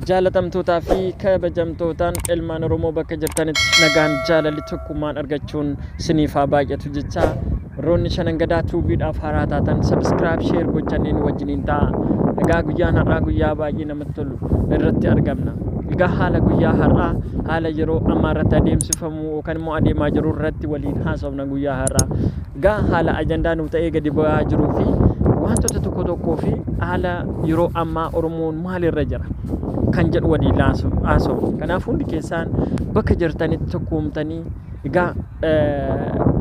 jaalatamtootaa fi kabajamtootaan ilmaan Oromoo bakka jirtanitti nagaan jaalalli tokkummaan argachuun siniif haa baay'atu jecha roonni shanan gadaa tuubiidhaaf haaraa taatan subscribe share gochaniin wajjiniin ta'a. Egaa guyyaan har'aa guyyaa baay'ee namatti tolu irratti argamna. Egaa haala guyyaa har'aa haala yeroo ammaa irratti adeemsifamu yookaan immoo adeemaa jiru irratti waliin haasofna guyyaa har'aa. Egaa haala ajandaa nuuf ta'ee gadi ba'aa jiruu fi wantoota tokko fi haala yeroo ammaa Oromoon maalirra jira kan jedhu waliin haasofna. Kanaaf hundi keessaan bakka jirtanitti tokkoomtanii egaa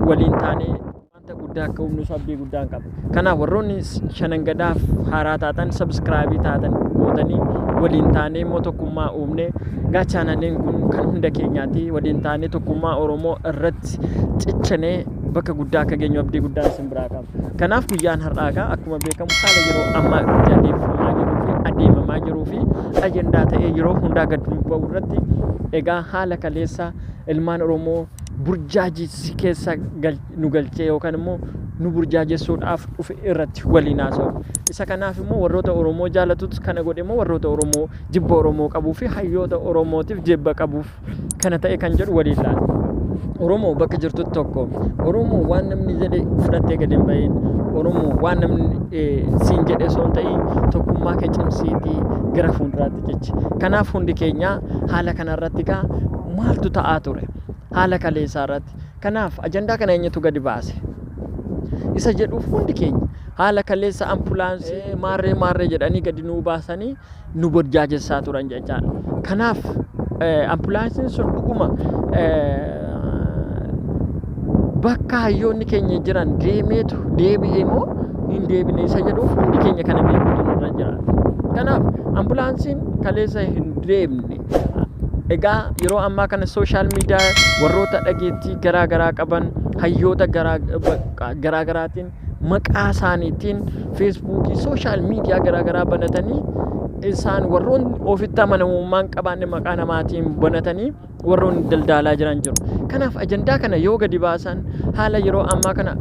waliin taanee wanta guddaa akka humnu sabbii guddaan qaba. Kanaaf warroonni shanan gadaaf haaraa taatan subscribe taatan gootanii waliin taanee immoo tokkummaa uumne egaa chaanaliin kun kan hunda keenyaati waliin taanee tokkummaa Oromoo irratti cicchanee bakka guddaa akka geenyu abdii guddaa isin biraa qaba. Kanaaf guyyaan har'aa egaa akkuma beekamu haala yeroo ammaa irratti adeemamaa jiruu fi ajandaa ta'ee yeroo hundaa gad ba'u irratti egaa haala kaleessa ilmaan Oromoo burjaajii keessa nu galchee yookaan immoo nu burjaajessuudhaaf dhufe irratti waliin haasa'u. Isa kanaaf immoo warroota Oromoo jaalatutu kana godhe immoo warroota Oromoo jibba Oromoo qabuu fi hayyoota Oromootiif jibba qabuuf kana ta'e kan jedhu waliin laala. Oromoo bakka jirtutti tokko Oromoo waan namni jedhe fudhattee gadi hin bahin. Oromoo waan namni siin jedhe osoo hin ta'in tokkummaa kee cimsiitii gara fuulduraatti jecha. Kanaaf hundi keenya haala kanarratti egaa maaltu ta'aa ture haala kaleessaa irratti. Kanaaf ajandaa kana eenyutu gadi baase isa jedhuuf hundi keenya haala kaleessa ambulaansii maarree jedhanii gadi nuu baasanii nu burjaajessaa turan jechaadha. Kanaaf ambulaansiin sun dhuguma bakka hayyoonni keenya jiran deebi'ee moo hin deebine isa jedhuuf hundi keenya kana beekuun irra jiraata. Kanaaf ambulaansiin kaleessa hin deemne egaa yeroo ammaa kana social media warroota dhageettii garaa qaban hayyoota garaa garaatiin maqaa isaaniitiin feesbuukii social media garaa banatanii isaan warroon ofitti amanamummaan qabaanne maqaa namaatiin banatanii warroon daldalaa jiran jiru. Kanaaf ajandaa kana yoo gadi baasan haala yeroo ammaa kana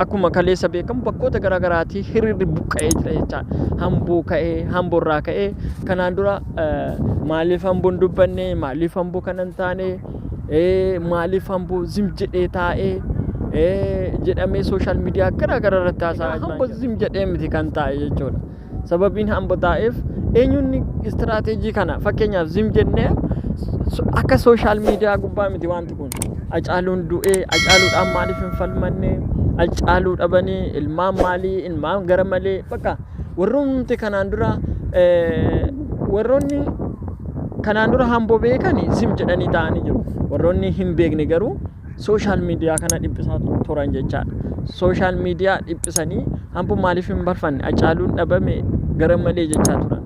akkuma kaleessa beekamu bakkoota garaagaraatii hiriirri buqqa'ee jira jechaadha. Hamboo ka'ee hamboorraa ka'ee kanaan dura maaliif hamboon dubbanne maaliif hamboo kana hin taane maaliif hamboo zim jedhee taa'ee jedhamee social media garaagaraa irratti haasa'aa jira. Hamboo zim jedhee miti kan taa'e jechuudha. Sababiin hamboo taa'eef eenyuun istiraatejii kana fakkeenyaaf zim jennee akka social media gubbaa miti wanti kun. Acaaluun du'ee acaaluudhaan maaliif hin falmanne acaaluu dhabanii ilmaan maalii ilmaan gara malee bakka warroonni kanaan dura hamboo beekanii zim jedhanii taa'anii jiru. Warroonni hin beekne garuu social media kana dhiphisaa turan jechaadha. Social media dhiphisanii hamboo maaliif hin barfanne acaaluun dhabame gara malee jechaa turan.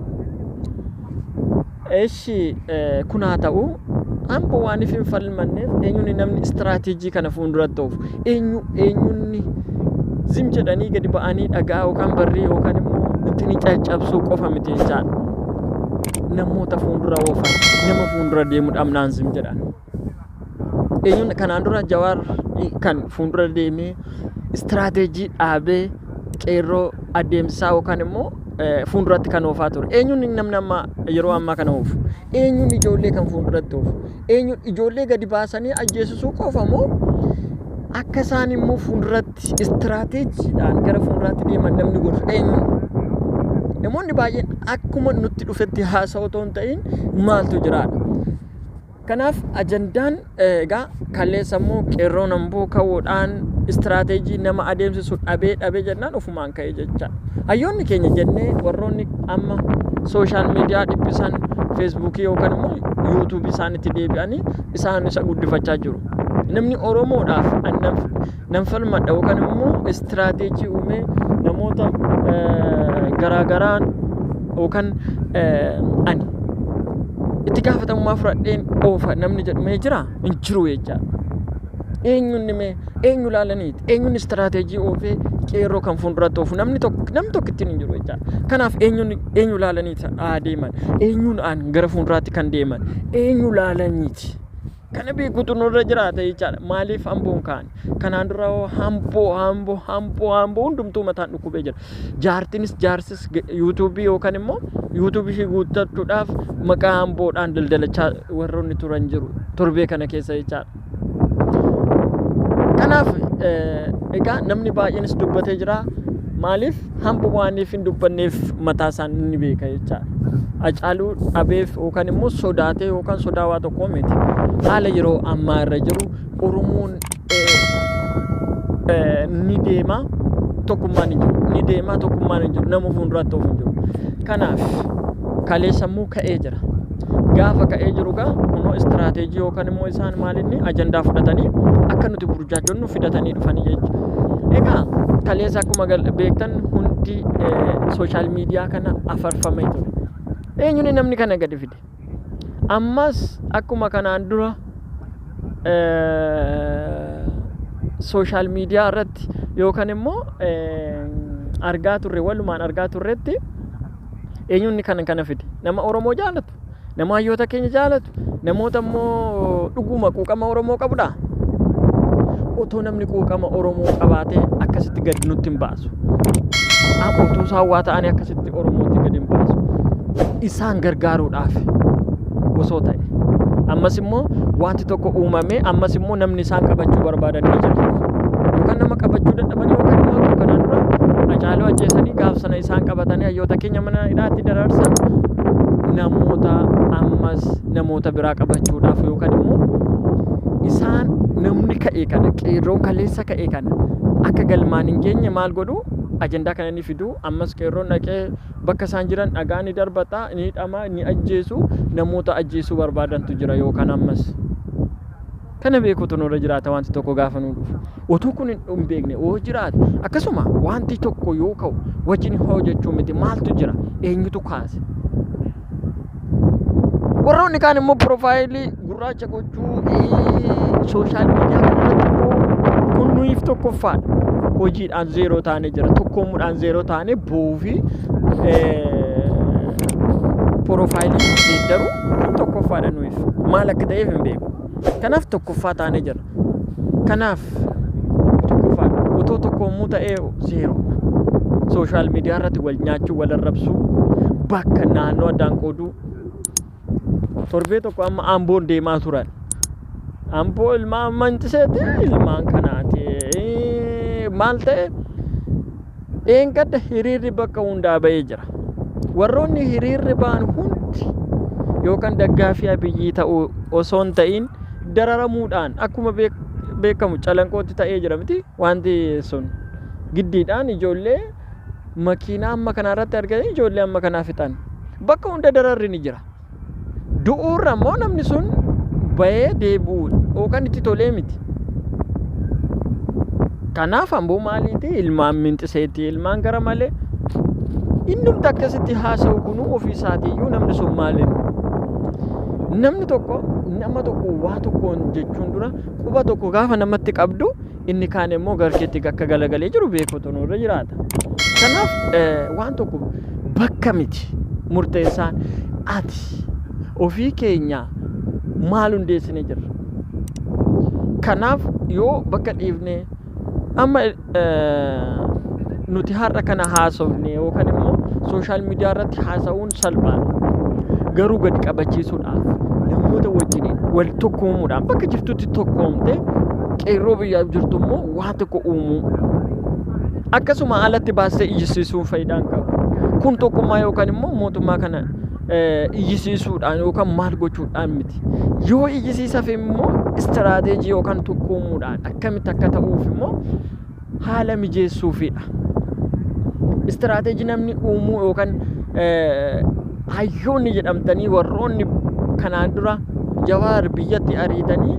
Eeshi kun haa ta'u hamboo waaniif hin falmanneef eenyuun namni istiraatejii kana fuulduratti oofu eenyuun zim jedhanii gadi ba'anii dhagaa yookaan barrii yookaan immoo ittiin caccabsuu qofa miti jechaadha. Namoota fuuldura oofan nama fuuldura deemuudhaaf naan zim jedhan. Eenyuun kanaan dura Jawaar kan fuuldura deemee istiraatejii dhaabee qeerroo adeemsaa yookaan immoo fuulduratti kan oofaa ture. Eenyuun nama yeroo ammaa kana oofu? Eenyuun ijoollee kan fuulduratti oofu? Eenyuun ijoollee gadi baasanii ajjeesisuu qofa moo akka isaan immoo fuulduratti istiraatijiidhaan gara fuulduraatti deeman namni gorsu eenyuun? Namoonni baay'een akkuma nutti dhufetti haasa'u otoo hin ta'in maaltu jiraadha. Kanaaf ajandaan egaa kaleessa immoo qeerroon hamboo ka'uudhaan istiraatejii nama adeemsisu dhabee jennaan ofumaan ka'e jecha. Hayyoonni keenya jennee warroonni amma social media dhiphisan feesbuukii yookaan immoo yuutuubii isaanitti deebi'anii isaan isa guddifachaa jiru. Namni Oromoodhaaf nan falmadha yookaan immoo istiraatejii uumee namoota garaagaraan yookaan ani itti gaafatamummaa fudhadheen oofa namni jedhamee jira hin jiru jecha. Eenyu laalaniiti eenyuun istiraatejii oofee qeerroo kan fuulduratti oofu namni tokko ittiin hin jiru jecha. Kanaaf eenyu laalaniiti deeman eenyuun gara fuulduraatti kan deeman eenyu laalaniiti kana beekutu nurra jiraata jechaadha. Maaliif hamboon kaane kanaan dura hamboo hundumtuu mataan dhukkubee jira. Jaartinis jaarsis yuutuubii yookaan immoo yuutuubii ishee guuttachuudhaaf maqaa hamboodhaan daldalachaa warroonni turan jiru torbee kana keessa jechaadha. Kanaaf egaa namni baay'eenis dubbatee jira. Maaliif hamboo waaniif hin dubbanneef mataa isaanii ni beeka jechaadha. Hacaaluu dhabeef yookaan immoo sodaatee yookaan sodaa waa tokko miti. Haala yeroo ammaa irra jiru Oromoon ni deema tokkummaan hin jiru. Ni deema tokkummaan hin jiru. Nama fuulduraatti of hin jiru. Kanaaf kaleessamuu ka'ee jira. Gaafa ka'ee jiru gaa kunoo istiraateejii yookaan immoo isaan maalinni ajandaa fudhatanii akka nuti burjaajonnu fidatanii dhufanii jechuudha. Egaa kaleessa akkuma beektan hundi sooshaal miidiyaa kana afarfamee ture. Eenyuun namni kana gadi fide. Ammas akkuma kanaan dura sooshaal miidiyaa irratti yookaan immoo argaa turre walumaan argaa turretti eenyuun kana fide. Nama Oromoo jaalatu, nama hayyoota keenya jaalatu, namoota immoo dhuguma quuqama Oromoo qabudha. Otoo namni quuqama Oromoo qabaatee akkasitti gadi nutti hin baasu. Otoo saawwaa ta'anii akkasitti Oromootti gadi hin baasu. Isaan gargaaruudhaaf osoo ta'e. Ammas immoo wanti tokko uumamee ammas immoo namni isaan qabachuu barbaadan ni jira. Yookaan nama qabachuu dadhabanii yookaan immoo kanaan dura Hacaaluu ajjeesanii gaaf sana isaan qabatanii hayyoota keenya mana hidhaatti dararsan namoota biraa qabachuudhaaf yookaan immoo isaan namni ka'ee kana qeerroon kaleessa ka'ee kana akka galmaan hin geenye maal godhu ajandaa kana ni fidu. Ammas qeerroon dhaqee bakka isaan jiran dhagaa ni darbata, ni hidhama, ni ajjeesu, namoota ajjeesuu barbaadantu jira yookaan ammas kana beekutu nurra jiraata wanti tokko gaafa nu dhufu. Utuu kun hin beekne oo jiraate akkasuma wanti tokko yoo ka'u wajjin hojjechuu miti maaltu jira eenyutu kaase. Warroonni kaan immoo piroofaayilii gurraacha gochuu sooshaal miidiyaa kanarratti kun nuyiif tokkoffaadha. Hojiidhaan zeeroo taane jira. Tokkommuudhaan zeeroo taane buufi piroofaayilii deeggaru kun tokkoffaadha nuyiif. Maal akka ta'eef hin beeku. Kanaaf tokkoffaa taane jira. Kanaaf tokkoffaadha. Otoo tokkommuu ta'ee zeeroodha. Sooshaal miidiyaa irratti wal nyaachuu, wal arrabsuu, bakka naannoo addaan qooduu. Torbee tokko amma Amboon deemaa turan. Amboo ilmaan mantiseeti ilmaan kanaati. Maal ta'e eengadda hiriirri bakka hundaa ba'ee jira. Warroonni hiriirri ba'an hundi yookaan daggaafii Abiyyii ta'uu osoo hin ta'in dararamuudhaan akkuma beekamu calanqootti ta'ee jira miti wanti sun giddiidhaan ijoollee makiinaa amma kanarratti arganii ijoollee amma kanaa fixan bakka hunda dararri ni jira. Du'uurra immoo namni sun ba'ee deebi'uudha yookaan itti tolee miti. Kanaaf Amboo maaliiti ilmaan minxiseetti ilmaan gara malee innumti akkasitti haasa'u kunu ofii isaatiiyyuu namni sun maaliin namni tokko nama tokko waa tokkoon jechuun dura quba tokko gaafa namatti qabdu inni kaan immoo garkeetti akka galagalee jiru beekuutu nurra jiraata. Kanaaf waan tokko bakka miti murteessaan ati ofii keenya maal hundeessine jirra. Kanaaf yoo bakka dhiifne amma nuti har'a kana haasofne yookaan immoo sooshaal miidiyaa irratti haasa'uun salphaadha. Garuu gadi qabachiisuudhaaf namoota wajjiniin wal tokkoomuudhaan bakka jirtutti tokkoomte qeerroo biyyaaf jirtu immoo waa tokko uumuu akkasuma alatti baastee iyyisiisuun faayidaan qabu. Kun tokkummaa yookaan immoo mootummaa kana iyyisiisuudhaan yookaan maal gochuudhaan miti. Yoo iyyisiisaaf immoo istiraateejii yookaan tokkoomuudhaan akkamitti akka ta'uuf immoo haala mijeessuufidha. Istiraateejii namni uumuu yookaan hayyoonni jedhamtanii warroonni kanaan dura Jawaar biyyatti ariitanii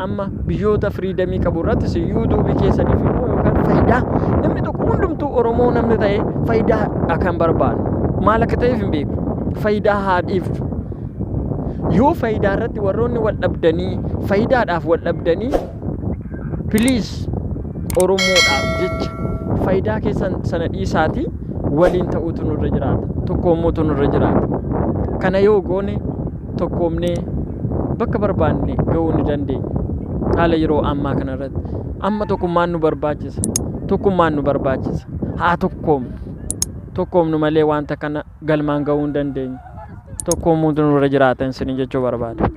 amma biyyoota firiidamii qabu irratti yuutuubii keessaniif immoo yookaan faayidaa namni tokko hundumtuu Oromoo namni ta'e faayidaa kan barbaadu. Maal akka ta'eef hin beeku. Faayidaa haadhiif yoo faayidaa irratti warroonni wal dhabdanii faayidaadhaaf wal dhabdanii please Oromoodhaaf jecha faayidaa keessan sana dhiisaatii waliin ta'uutu nurra jiraata. Tokkoommuutu nurra jiraata. Kana yoo goone tokkoomnee bakka barbaanne ga'uu ni dandeenya. Haala yeroo ammaa kana irratti amma tokkummaan nu barbaachisa. Tokkummaan nu barbaachisa. Haa tokkoomnu malee wanta kana galmaan ga'uu hin dandeenyu. Tokkoomuutu nurra jiraatan isin jechuu barbaada.